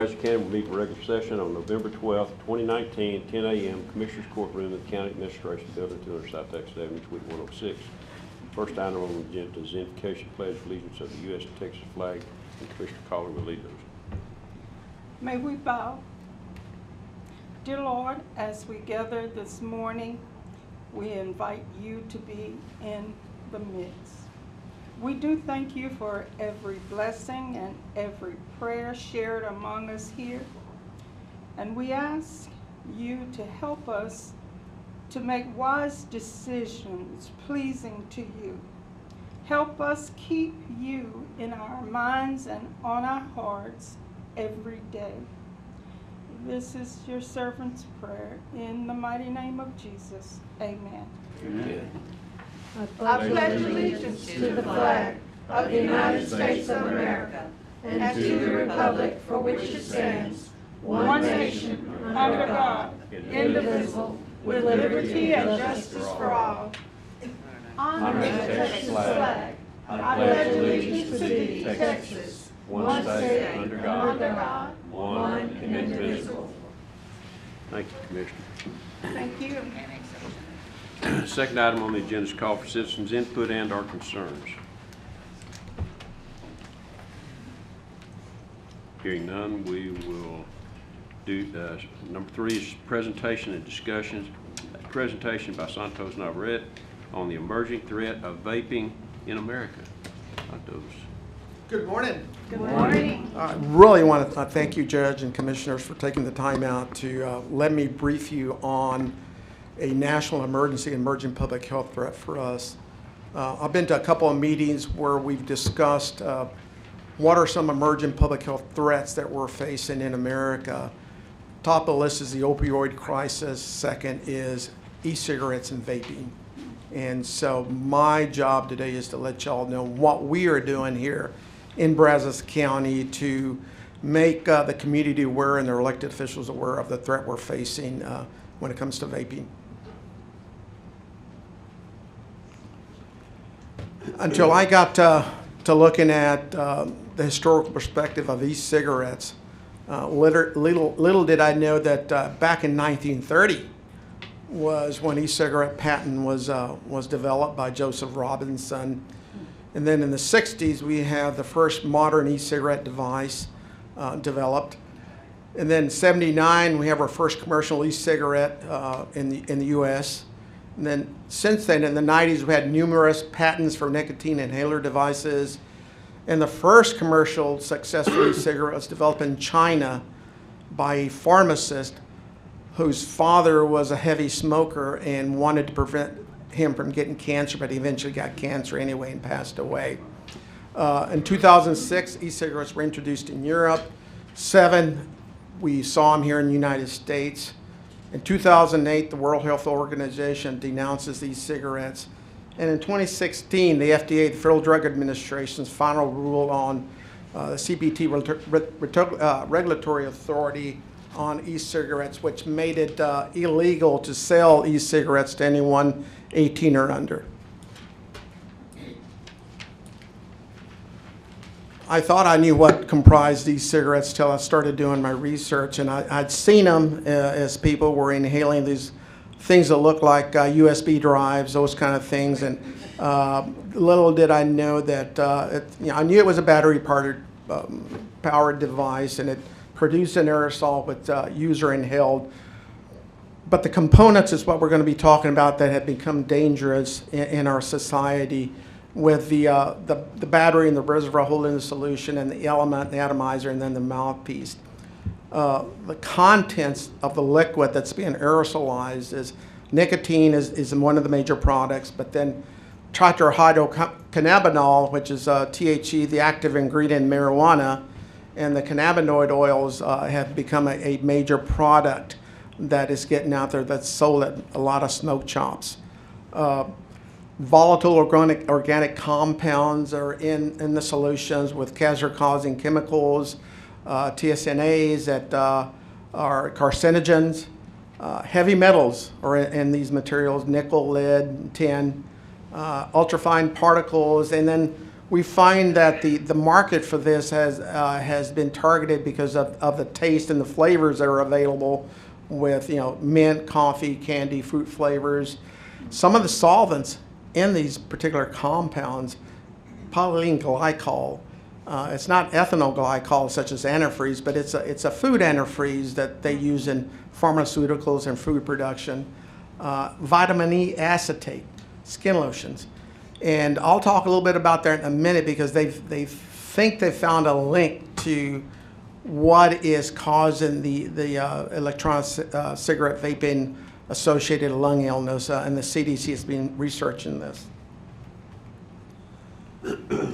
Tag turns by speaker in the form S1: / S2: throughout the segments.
S1: County will meet in regular session on November 12th, 2019, 10 a.m. Commissioners Courtroom in the County Administration Building, 200 South Texas Avenue, Suite 106. First item on the agenda is invocation pledge of allegiance of the U.S. and Texas flag, and Commissioner Collar will lead those.
S2: May we bow. Dear Lord, as we gather this morning, we invite you to be in the midst. We do thank you for every blessing and every prayer shared among us here. And we ask you to help us to make wise decisions pleasing to you. Help us keep you in our minds and on our hearts every day. This is your servant's prayer in the mighty name of Jesus. Amen.
S1: Amen.
S3: I pledge allegiance to the flag of the United States of America and to the republic for which it stands, one nation, under God, indivisible, with liberty and justice for all. Honor the Texas flag. I pledge allegiance to thee, Texas, one state, under God, one and indivisible.
S1: Thank you, Commissioner.
S2: Thank you.
S1: Second item on the agenda is call for citizens' input and/or concerns. Hearing none, we will do number 3 is presentation and discussions. A presentation by Santos Navarrete on the emerging threat of vaping in America. Santos.
S4: Good morning.
S2: Good morning.
S4: I really want to thank you, Judge and Commissioners, for taking the time out to let me brief you on a national emergency, emerging public health threat for us. I've been to a couple of meetings where we've discussed what are some emerging public health threats that we're facing in America. Top of the list is the opioid crisis. Second is e-cigarettes and vaping. And so my job today is to let y'all know what we are doing here in Brazos County to make the community aware and their elected officials aware of the threat we're facing when it comes to vaping. Until I got to looking at the historical perspective of e-cigarettes, little did I know that back in 1930 was when e-cigarette patent was developed by Joseph Robinson. And then in the 60s, we have the first modern e-cigarette device developed. And then in 79, we have our first commercial e-cigarette in the U.S. And then since then, in the 90s, we've had numerous patents for nicotine inhaler devices. And the first commercial successful e-cigarette was developed in China by a pharmacist whose father was a heavy smoker and wanted to prevent him from getting cancer, but he eventually got cancer anyway and passed away. In 2006, e-cigarettes were introduced in Europe. 7, we saw them here in the United States. In 2008, the World Health Organization denounces these cigarettes. And in 2016, the FDA, the Federal Drug Administration's final rule on the CBT regulatory authority on e-cigarettes, which made it illegal to sell e-cigarettes to anyone 18 or under. I thought I knew what comprised these cigarettes till I started doing my research, and I'd seen them as people were inhaling these things that look like USB drives, those kind of things, and little did I know that, I knew it was a battery-powered device, and it produced an aerosol with user inhaled. But the components is what we're going to be talking about that have become dangerous in our society, with the battery and the reservoir holding the solution, and the element, the atomizer, and then the mouthpiece. The contents of the liquid that's being aerosolized is nicotine is one of the major products, but then tetrahydrocannabinol, which is THC, the active ingredient in marijuana, and the cannabinoid oils have become a major product that is getting out there that's sold at a lot of smoke shops. Volatile organic compounds are in the solutions with cancer-causing chemicals, TSNAs that are carcinogens. Heavy metals are in these materials, nickel, lead, tin, ultrafine particles, and then we find that the market for this has been targeted because of the taste and the flavors that are available with, mint, coffee, candy, fruit flavors. Some of the solvents in these particular compounds, propylene glycol, it's not ethanol glycol such as antifreeze, but it's a food antifreeze that they use in pharmaceuticals and food production. Vitamin E acetate, skin lotions. And I'll talk a little bit about that in a minute because they think they found a link to what is causing the electronic cigarette vaping associated lung illness, and the CDC has been researching this.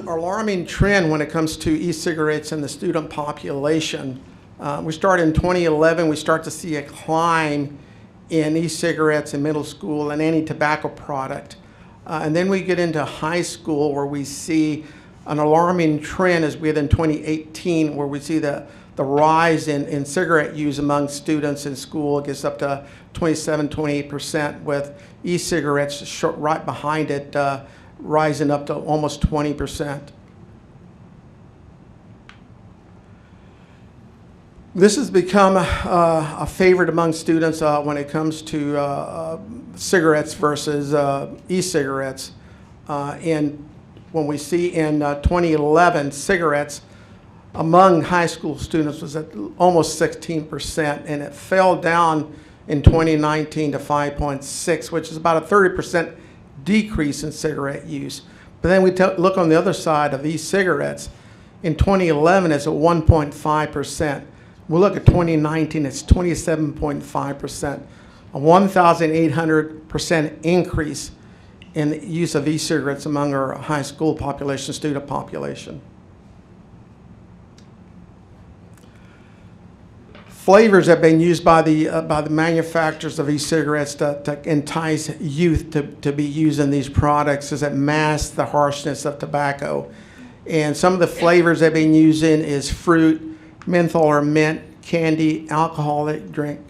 S4: Alarming trend when it comes to e-cigarettes in the student population. We started in 2011, we start to see a climb in e-cigarettes in middle school and any tobacco product. And then we get into high school where we see an alarming trend as we had in 2018 where we see the rise in cigarette use among students in school. It gets up to 27-28% with e-cigarettes right behind it, rising up to almost 20%. This has become a favorite among students when it comes to cigarettes versus e-cigarettes. And when we see in 2011, cigarettes among high school students was at almost 16%, and it fell down in 2019 to 5.6, which is about a 30% decrease in cigarette use. But then we look on the other side of e-cigarettes. In 2011, it's at 1.5%. We look at 2019, it's 27.5%, a 1,800% increase in the use of e-cigarettes among our high school population, student population. Flavors have been used by the manufacturers of e-cigarettes to entice youth to be using these products as it masks the harshness of tobacco. And some of the flavors they've been using is fruit, menthol or mint, candy, alcoholic drink,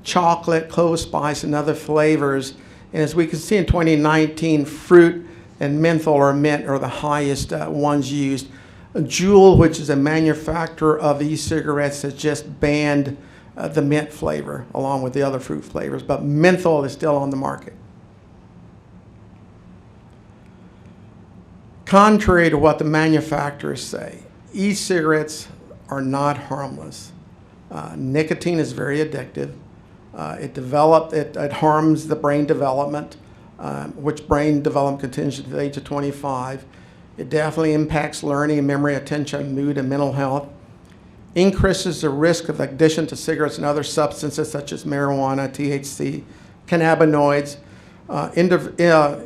S4: chocolate, clove spice, and other flavors. And as we can see in 2019, fruit and menthol or mint are the highest ones used. Juul, which is a manufacturer of e-cigarettes, has just banned the mint flavor along with the other fruit flavors, but menthol is still on the market. Contrary to what the manufacturers say, e-cigarettes are not harmless. Nicotine is very addictive. It harms the brain development, which brain development continues to the age of 25. It definitely impacts learning, memory, attention, mood, and mental health. Increases the risk of addiction to cigarettes and other substances such as marijuana, THC, cannabinoids,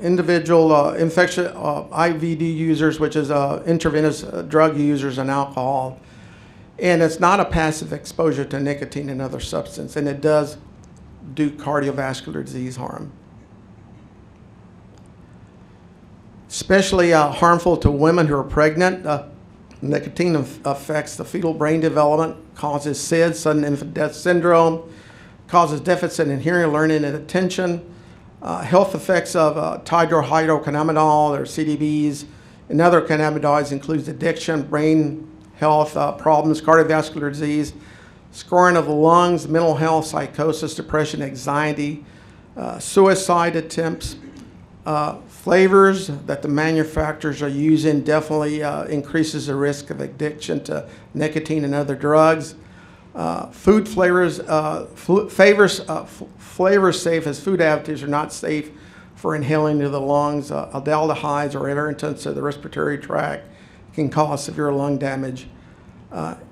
S4: individual infection, IVD users, which is intravenous drug users, and alcohol. And it's not a passive exposure to nicotine and other substance, and it does do cardiovascular disease harm. Especially harmful to women who are pregnant. Nicotine affects the fetal brain development, causes SIDS, sudden infant death syndrome, causes deficit in hearing, learning, and attention. Health effects of tetrahydrocannabinol, or CDBs, and other cannabinoids includes addiction, brain health problems, cardiovascular disease, scarring of the lungs, mental health, psychosis, depression, anxiety, suicide attempts. Flavors that the manufacturers are using definitely increases the risk of addiction to nicotine and other drugs. Food flavors, flavors safe as food additives are not safe for inhaling into the lungs. Aldehydes or irritants of the respiratory tract can cause severe lung damage.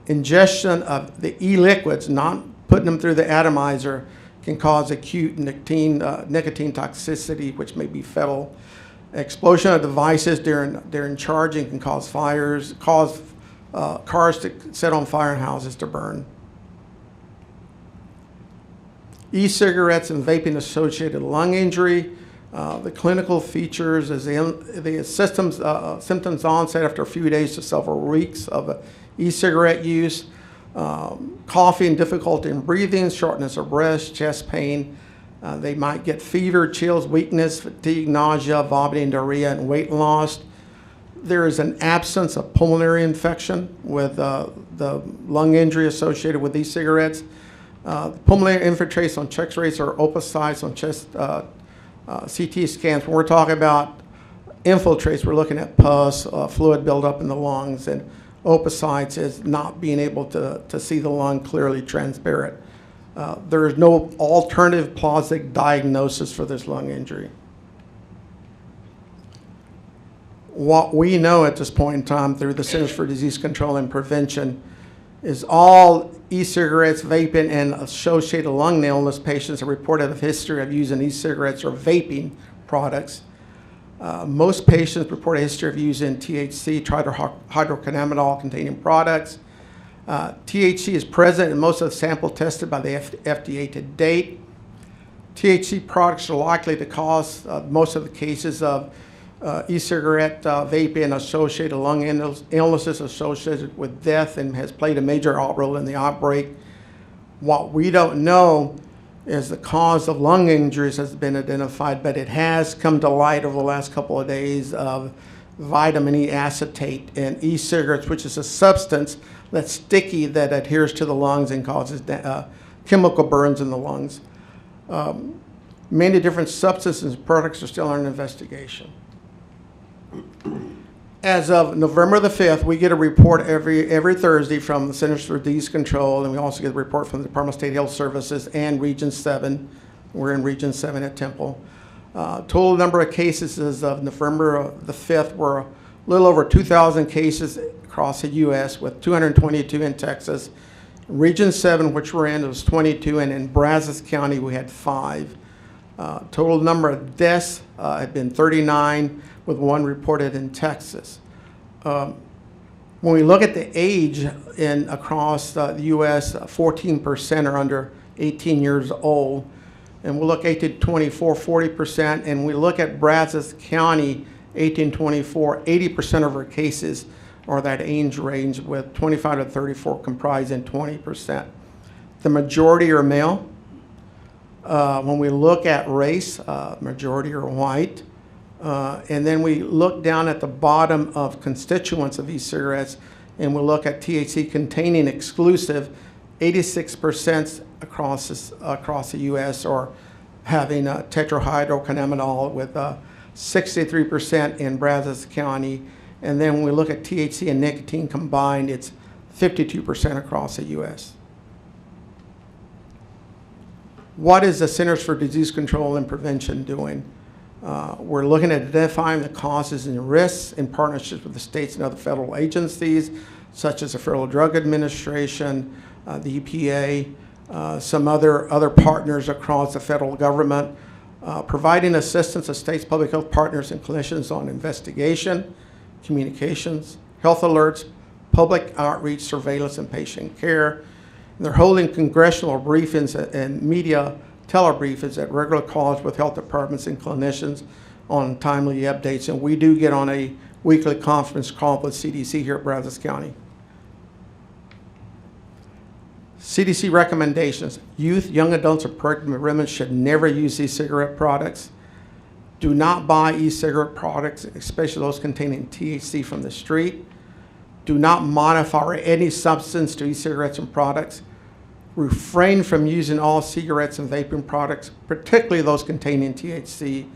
S4: Ingestion of the e-liquids, not putting them through the atomizer, can cause acute nicotine toxicity, which may be fatal. Explosion of devices during charging can cause fires, cause cars to set on fire and houses to burn. E-cigarettes and vaping-associated lung injury. The clinical features is the symptoms onset after a few days to several weeks of e-cigarette use. Coughing, difficulty in breathing, shortness of breath, chest pain. They might get fever, chills, weakness, fatigue, nausea, vomiting, diarrhea, and weight loss. there is an absence of pulmonary infection with the lung injury associated with these cigarettes. Pulmonary infiltrates on chest rates or oocytes on chest CT scans. When we're talking about infiltrates, we're looking at pus, fluid buildup in the lungs, and oocytes is not being able to see the lung clearly transparent. There is no alternative plausible diagnosis for this lung injury. What we know at this point in time through the Centers for Disease Control and Prevention is all e-cigarettes, vaping, and associated lung illness patients are reported a history of using e-cigarettes or vaping products. Most patients report a history of using THC, tetrahydrocannabinol containing products. THC is present in most of the samples tested by the FDA to date. THC products are likely to cause most of the cases of e-cigarette vaping associated lung illnesses associated with death and has played a major role in the outbreak. What we don't know is the cause of lung injuries has been identified, but it has come to light over the last couple of days of vitamin E acetate in e-cigarettes, which is a substance that's sticky that adheres to the lungs and causes chemical burns in the lungs. Many different substances and products are still under investigation. As of November the 5th, we get a report every Thursday from the Centers for Disease Control, and we also get a report from the Department of State Health Services and Region 7. We're in Region 7 at Temple. Total number of cases as of November the 5th were a little over 2,000 cases across the U.S., with 222 in Texas. Region 7, which we're in, was 22, and in Brazos County, we had 5. Total number of deaths had been 39, with 1 reported in Texas. When we look at the age across the U.S., 14% are under 18 years old. And we'll look 18 to 24, 40%. And we look at Brazos County, 18 to 24, 80% of our cases are that age range, with 25 to 34 comprising 20%. The majority are male. When we look at race, majority are white. And then we look down at the bottom of constituents of e-cigarettes, and we'll look at THC containing exclusive. 86% across the U.S. are having tetrahydrocannabinol, with 63% in Brazos County. And then when we look at THC and nicotine combined, it's 52% across the U.S. What is the Centers for Disease Control and Prevention doing? We're looking at identifying the causes and risks in partnership with the states and other federal agencies, such as the Federal Drug Administration, the EPA, some other partners across the federal government, providing assistance to states, public health partners, and clinicians on investigation, communications, health alerts, public outreach, surveillance, and patient care. And they're holding congressional briefings and media telebriefings at regular calls with health departments and clinicians on timely updates. And we do get on a weekly conference call with CDC here at Brazos County. CDC recommendations: youth, young adults, or pregnant women should never use e-cigarette products. Do not buy e-cigarette products, especially those containing THC, from the street. Do not modify any substance to e-cigarettes and products. Refrain from using all cigarettes and vaping products, particularly those containing THC.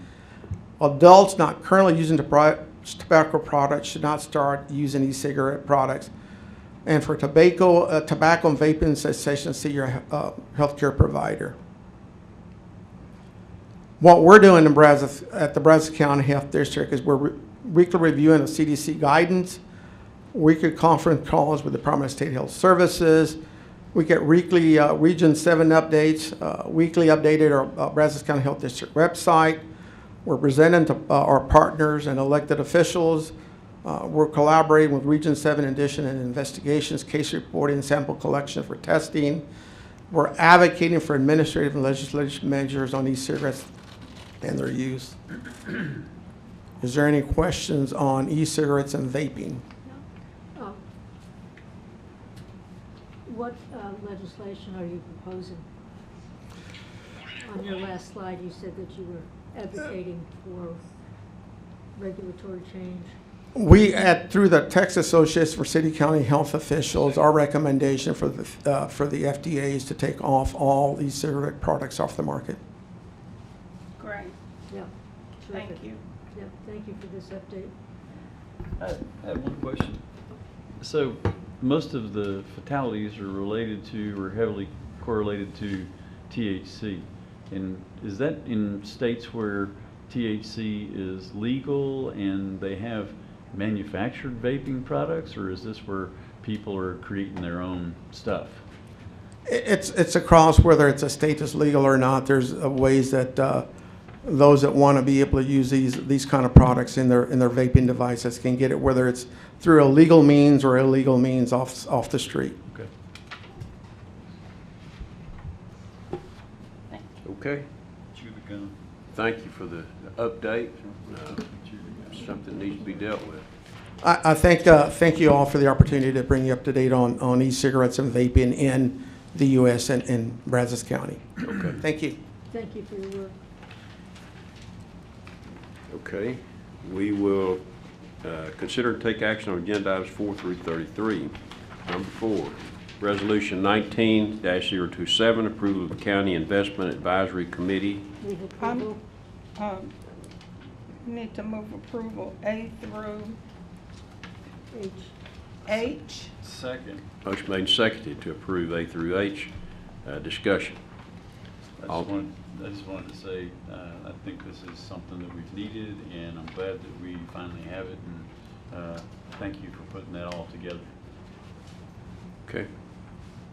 S4: Adults not currently using tobacco products should not start using e-cigarette products. And for tobacco and vaping cessation, see your healthcare provider. What we're doing at the Brazos County Health District is we're weekly reviewing of CDC guidance, weekly conference calls with the Department of State Health Services. We get weekly Region 7 updates, weekly updated our Brazos County Health District website. We're presenting to our partners and elected officials. We're collaborating with Region 7 in addition in investigations, case reporting, sample collection for testing. We're advocating for administrative and legislative measures on e-cigarettes and their use. Is there any questions on e-cigarettes and vaping?
S3: No. What legislation are you proposing? On your last slide, you said that you were advocating for regulatory change.
S4: Through the Texas Association for City County Health Officials, our recommendation for the FDA is to take off all these cigarette products off the market.
S2: Great,
S3: Yeah.
S2: thank
S3: Terrific.
S2: you.
S3: Yeah, thank you for this update.
S5: I have one question. So most of the fatalities are related to or heavily correlated to THC. And is that in states where THC is legal and they have manufactured vaping products, or is this where people are creating their own stuff?
S4: It's across whether it's a state that's legal or not. There's ways that those that want to be able to use these kind of products in their vaping devices can get it, whether it's through a legal means or illegal means off the street.
S5: Okay.
S1: Okay,
S5: Chew the gum.
S1: thank you for the update. Something needs to be dealt with.
S4: I thank you all for the opportunity to bring you up to date on e-cigarettes and vaping in the U.S. and in Brazos County.
S1: Okay.
S4: Thank you.
S3: Thank you for your work.
S1: Okay, we will consider and take action on agenda items 4 through 33. Number 4, Resolution 19-027, approval of the County Investment Advisory Committee.
S3: Move approval.
S2: Need to move approval A through
S3: H.
S2: H.
S5: Second.
S1: Motion made and seconded to approve A through H. Discussion.
S5: I just wanted to say, I think this is something that we've needed, and I'm glad that we finally have it, and thank you for putting that all together.
S1: Okay.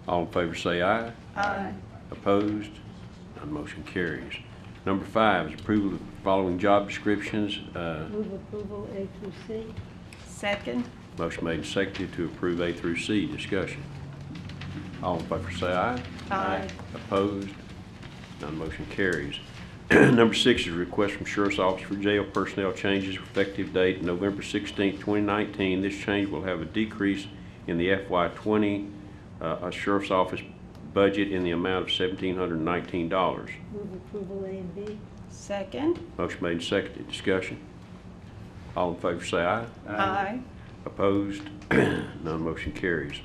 S1: All in favor say aye.
S2: Aye.
S1: Opposed? None motion carries. Number 5 is approval of the following job descriptions.
S3: Move approval A through C.
S2: Second.
S1: Motion made and seconded to approve A through C. Discussion. All in favor say aye.
S2: Aye.
S1: Opposed? None motion carries. Number 6 is a request from Sheriff's Office for jail personnel changes effective date November 16, 2019. This change will have a decrease in the FY20 Sheriff's Office budget in the amount of $1,719.
S3: Move approval A and B.
S2: Second.
S1: Motion made and seconded. Discussion. All in favor say aye.
S2: Aye.
S1: Opposed? None motion carries.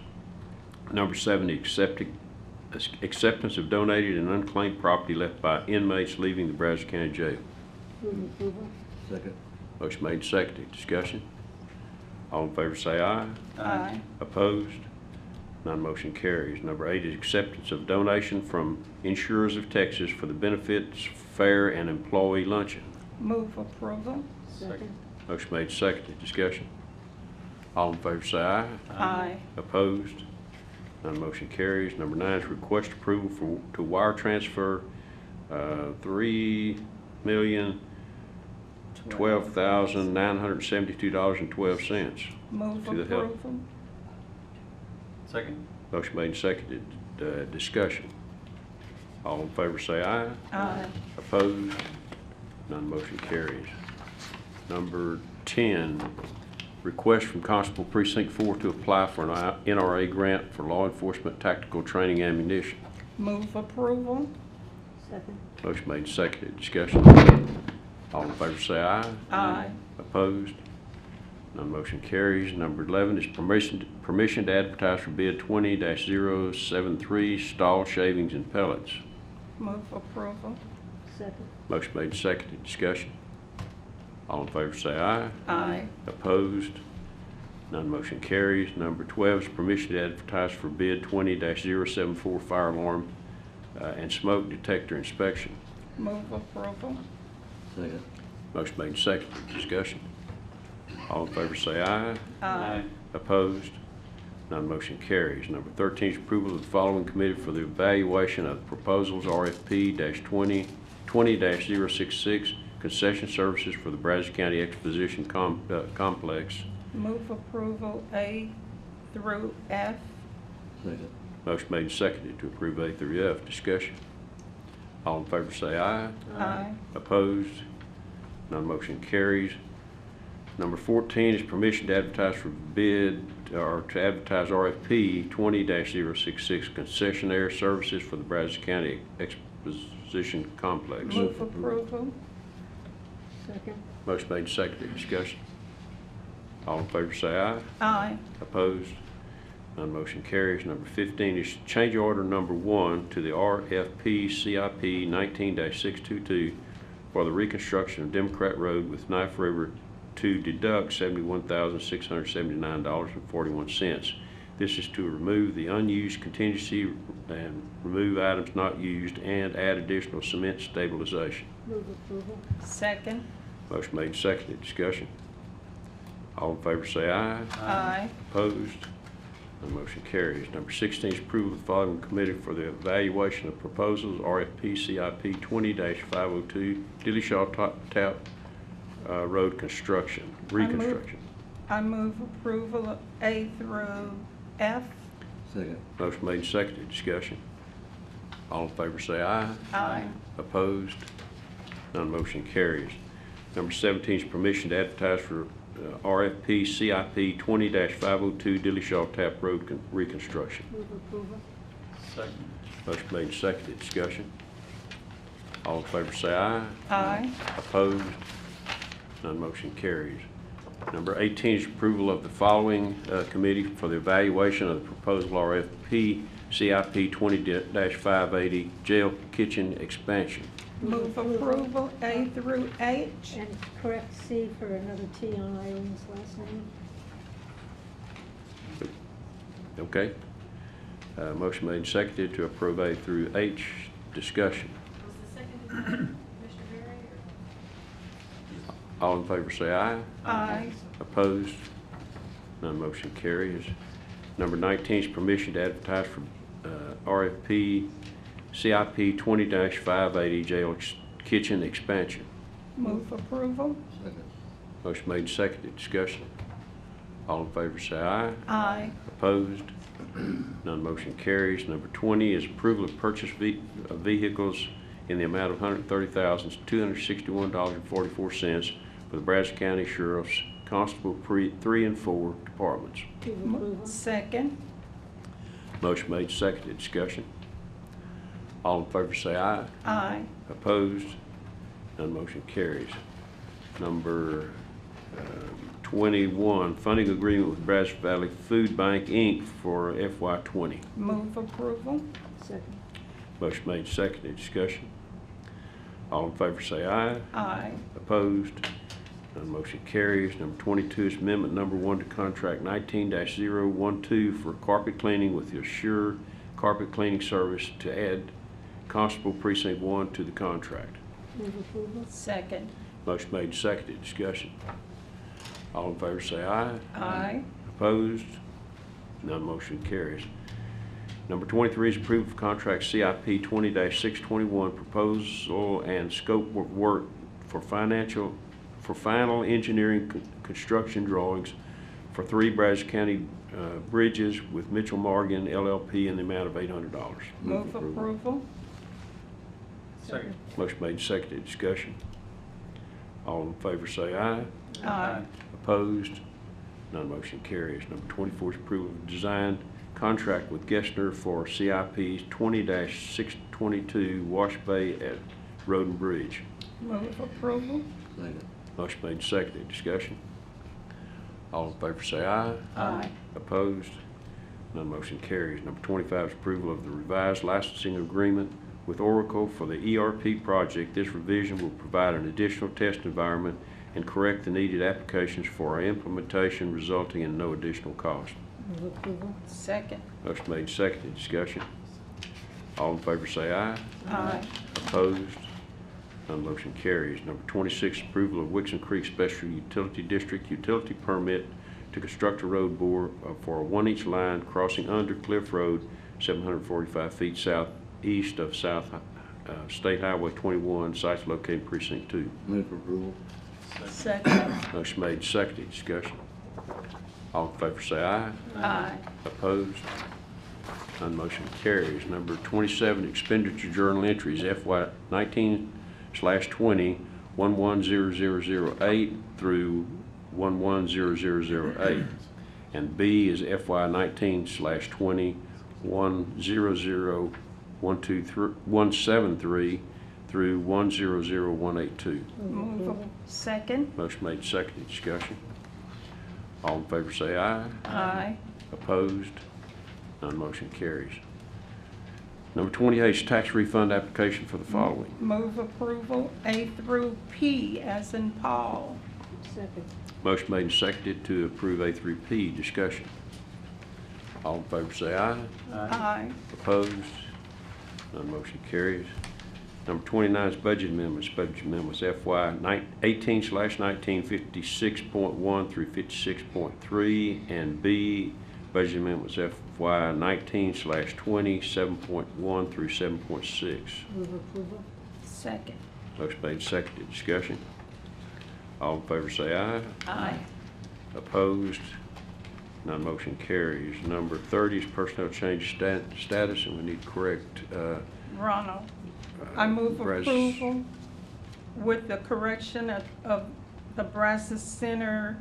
S1: Number 7, acceptance of donated and unclaimed property left by inmates leaving the Brazos County Jail.
S3: Move approval.
S5: Second.
S1: Motion made and seconded. Discussion. All in favor say aye.
S2: Aye.
S1: Opposed? None motion carries. Number 8 is acceptance of donation from Insurers of Texas for the benefits fair and employee luncheon.
S2: Move approval.
S3: Second.
S1: Motion made and seconded. Discussion. All in favor say aye.
S2: Aye.
S1: Opposed? None motion carries. Number 9 is request approval to wire transfer $3,012,972.12.
S2: Move
S1: To the health.
S2: approval.
S5: Second.
S1: Motion made and seconded. Discussion. All in favor say aye.
S2: Aye.
S1: Opposed? None motion carries. Number 10, request from Constable Precinct 4 to apply for an NRA grant for law enforcement tactical training ammunition.
S2: Move approval.
S3: Second.
S1: Motion made and seconded. Discussion. All in favor say aye.
S2: Aye.
S1: Opposed? None motion carries. Number 11 is permission to advertise for bid 20-073 stall shavings and pellets.
S2: Move approval.
S3: Second.
S1: Motion made and seconded. Discussion. All in favor say aye.
S2: Aye.
S1: Opposed? None motion carries. Number 12 is permission to advertise for bid 20-074 fire alarm and smoke detector inspection.
S2: Move approval.
S5: Second.
S1: Motion made and seconded. Discussion. All in favor say aye.
S2: Aye.
S1: Opposed? None motion carries. Number 13 is approval of the following committee for the evaluation of proposals RFP-20-066 concession services for the Brazos County Exposition Complex.
S2: Move approval A through F.
S5: Second.
S1: Motion made and seconded to approve A through F. Discussion. All in favor say aye.
S2: Aye.
S1: Opposed? None motion carries. Number 14 is permission to advertise for bid or to advertise RFP 20-066 concessionaire services for the Brazos County Exposition Complex.
S2: Move approval.
S3: Second.
S1: Motion made and seconded. Discussion. All in favor say aye.
S2: Aye.
S1: Opposed? None motion carries. Number 15 is change order number 1 to the RFP CIP 19-622 for the reconstruction of Democrat Road with Knife River to deduct $71,679.41. This is to remove the unused contingency and remove items not used and add additional cement stabilization.
S3: Move approval.
S2: Second.
S1: Motion made, seconded. Discussion. All in favor say aye.
S2: Aye.
S1: Opposed? None motion carries. Number 16 is approval of the following committee for the evaluation of proposals, RFP CIP 20-502, Dillashaw Tap Road Construction, reconstruction.
S2: I move approval of A through F.
S6: Second.
S1: Motion made and seconded. Discussion. All in favor say aye.
S2: Aye.
S1: Opposed? None motion carries. Number 17 is permission to advertise for RFP CIP 20-502 Dillashaw Tap Road reconstruction.
S3: Move approval.
S5: Second.
S1: Motion made and seconded. Discussion. All in favor say aye.
S2: Aye.
S1: Opposed? None motion carries. Number 18 is approval of the following committee for the evaluation of the proposal RFP CIP 20-580 jail kitchen expansion.
S2: Move approval A through H.
S3: And correct C for another T on Irene's last name.
S1: Okay? Motion made and seconded to approve A through H. Discussion.
S7: Was the second Commissioner Berry or?
S1: All in favor say aye.
S2: Aye.
S1: Opposed? None motion carries. Number 19 is permission to advertise for RFP CIP 20-580 jail kitchen expansion.
S2: Move approval.
S6: Second.
S1: Motion made and seconded. Discussion. All in favor say aye.
S2: Aye.
S1: Opposed? None motion carries. Number 20 is approval of purchase of vehicles in the amount of $130,261.44 for the Brazos County Sheriff's Constable 3 and 4 departments.
S3: Move approval.
S2: Second.
S1: Motion made, seconded. Discussion. All in favor say aye.
S2: Aye.
S1: Opposed? None motion carries. Number 21, funding agreement with Brazos Valley Food Bank, Inc. for FY20.
S2: Move approval.
S3: Second.
S1: Motion made, seconded. Discussion. All in favor say aye.
S2: Aye.
S1: Opposed? None motion carries. Number 22 is amendment number 1 to contract 19-012 for carpet cleaning with the Assure Carpet Cleaning Service to add Constable Precinct 1 to the contract.
S3: Move approval.
S2: Second.
S1: Motion made, seconded. Discussion. All in favor say aye.
S2: Aye.
S1: Opposed? None motion carries. Number 23 is approval of contract CIP 20-621 proposal and scope of work for final engineering construction drawings for 3 Brazos County bridges with Mitchell Morgan LLP in the amount of $800.
S2: Move approval.
S5: Second.
S1: Motion made, seconded. Discussion. All in favor say aye.
S2: Aye.
S1: Opposed? None motion carries. Number 24 is approval of design contract with Gessner for CIP 20-622 Wash Bay at Road and Bridge.
S2: Move approval.
S6: Second.
S1: Motion made, seconded. Discussion. All in favor say aye.
S2: Aye.
S1: Opposed? None motion carries. Number 25 is approval of the revised licensing agreement with Oracle for the ERP project. This revision will provide an additional test environment and correct the needed applications for our implementation, resulting in no additional cost.
S3: Move approval.
S2: Second.
S1: Motion made, seconded. Discussion. All in favor say aye.
S2: Aye.
S1: Opposed? None motion carries. Number 26, approval of Wixon Creek Special Utility District utility permit to construct a road bore for a 1-inch line crossing under Cliff Road, 745 feet southeast of State Highway 21, sites located in Precinct 2.
S6: Move for approval.
S2: Second.
S1: Motion made, seconded. Discussion. All in favor say aye.
S2: Aye.
S1: Opposed? None motion carries. Number 27, expenditure journal entries, FY 19/20, 110008 through 110008. And B is FY 19/20, 173 through 100182.
S3: Move
S2: Move
S3: approval.
S2: Second.
S1: Motion made, seconded. Discussion. All in favor say aye.
S2: Aye.
S1: Opposed? None motion carries. Number 28 is tax refund application for the following.
S2: Move approval A through P as in Paul.
S3: Second.
S1: Motion made and seconded to approve A through P. Discussion. All in favor say aye.
S2: Aye.
S1: Opposed? None motion carries. Number 29 is budget amendments. Budget amendments FY 18/19 56.1 through 56.3, and B, budget amendments FY 19/20 7.1 through 7.6.
S3: Move approval.
S2: Second.
S1: Motion made and seconded. Discussion. All in favor say aye.
S2: Aye.
S1: Opposed? None motion carries. Number 30 is personnel change status, and we need to correct.
S2: Ronald. I move
S1: Brazos.
S2: approval with the correction of the Brazos Center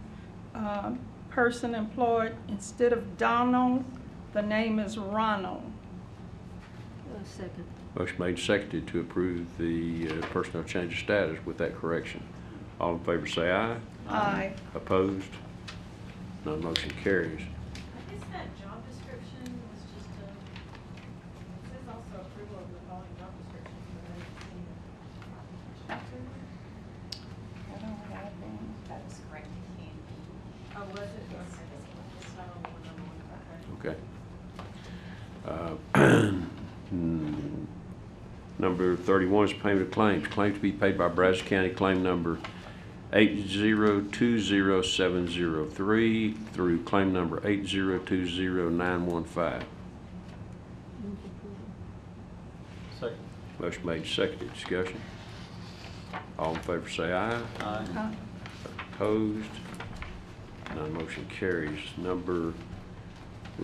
S2: person employed. Instead of Donald, the name is Ronald.
S3: Second.
S1: Motion made and seconded to approve the personnel change of status with that correction. All in favor say aye.
S2: Aye.
S1: Opposed? None motion carries.
S7: I guess that job description was just a, it says also approval of the following job descriptions, but I didn't see the chapter.
S2: I don't have any.
S6: That was correct, it can be.
S7: Oh, was it? Okay. It's not on the one I'm on. Okay.
S1: Okay. Number 31 is payment of claims. Claim to be paid by Brazos County, claim number 8020703 through claim number 8020915.
S3: Move approval.
S5: Second.
S1: Motion made, seconded. Discussion. All in favor say aye.
S5: Aye.
S2: Aye.
S1: Opposed? None motion carries. We're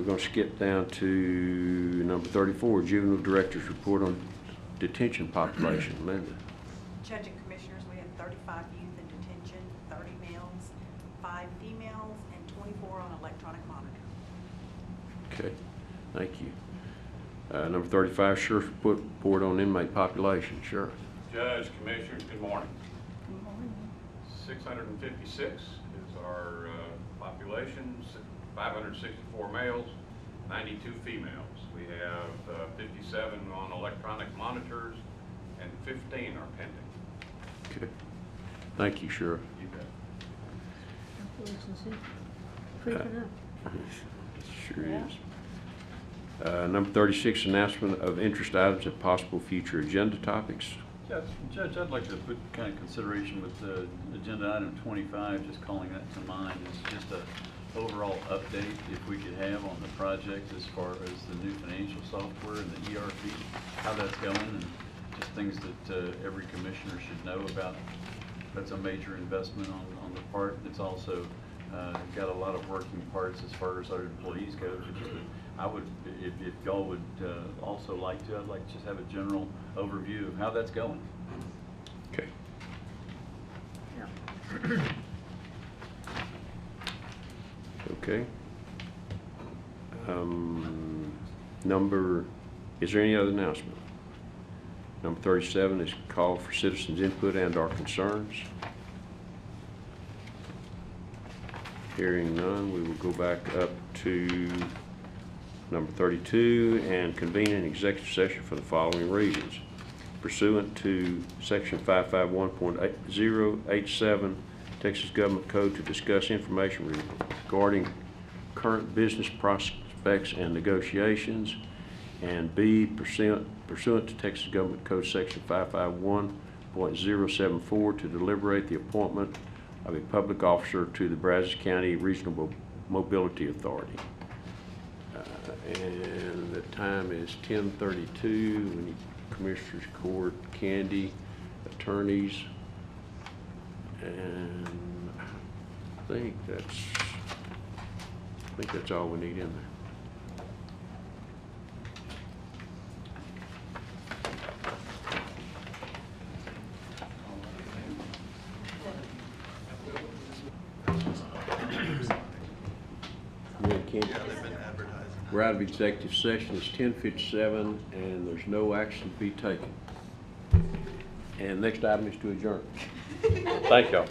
S1: going to skip down to number 34, Juvenile Director's Report on Detention Population. Linda.
S6: Judge and Commissioners, we have 35 youth in detention, 30 males, 5 females, and 24 on electronic monitor.
S1: Okay, thank you. Number 35, Sheriff's Report on Inmate Population. Sheriff.
S8: Judge, Commissioners, good morning.
S2: Good morning.
S8: 656 is our population, 564 males, 92 females. We have 57 on electronic monitors, and 15 are pending.
S1: Okay, thank you, Sheriff.
S8: You bet.
S3: Creeping up.
S1: Sure is. Number 36, announcement of interest items and possible future agenda topics.
S5: Judge, I'd like to put kind of consideration with agenda item 25, just calling that to mind, is just a overall update if we could have on the project as far as the new financial software and the ERP, how that's going, and just things that every commissioner should know about. That's a major investment on the part. It's also got a lot of working parts as far as our employees go. I would, if y'all would also like to, I'd like to just have a general overview of how that's going.
S1: Okay. Okay. Is there any other announcement? Number 37 is call for citizens' input and/or concerns. Hearing none, we will go back up to number 32 and convene an executive session for the following reasons. Pursuant to Section 551.087 Texas Government Code to discuss information regarding current business prospects and negotiations, and B, pursuant to Texas Government Code Section 551.074 to deliberate the appointment of a public officer to the Brazos County Regional Mobility Authority. And the time is 10:32. We need Commissioners Court, Candy, attorneys, and I think that's all we need in there. We're out of executive session. It's 10:57, and there's no action to be taken. And next item is to adjourn. Thank y'all.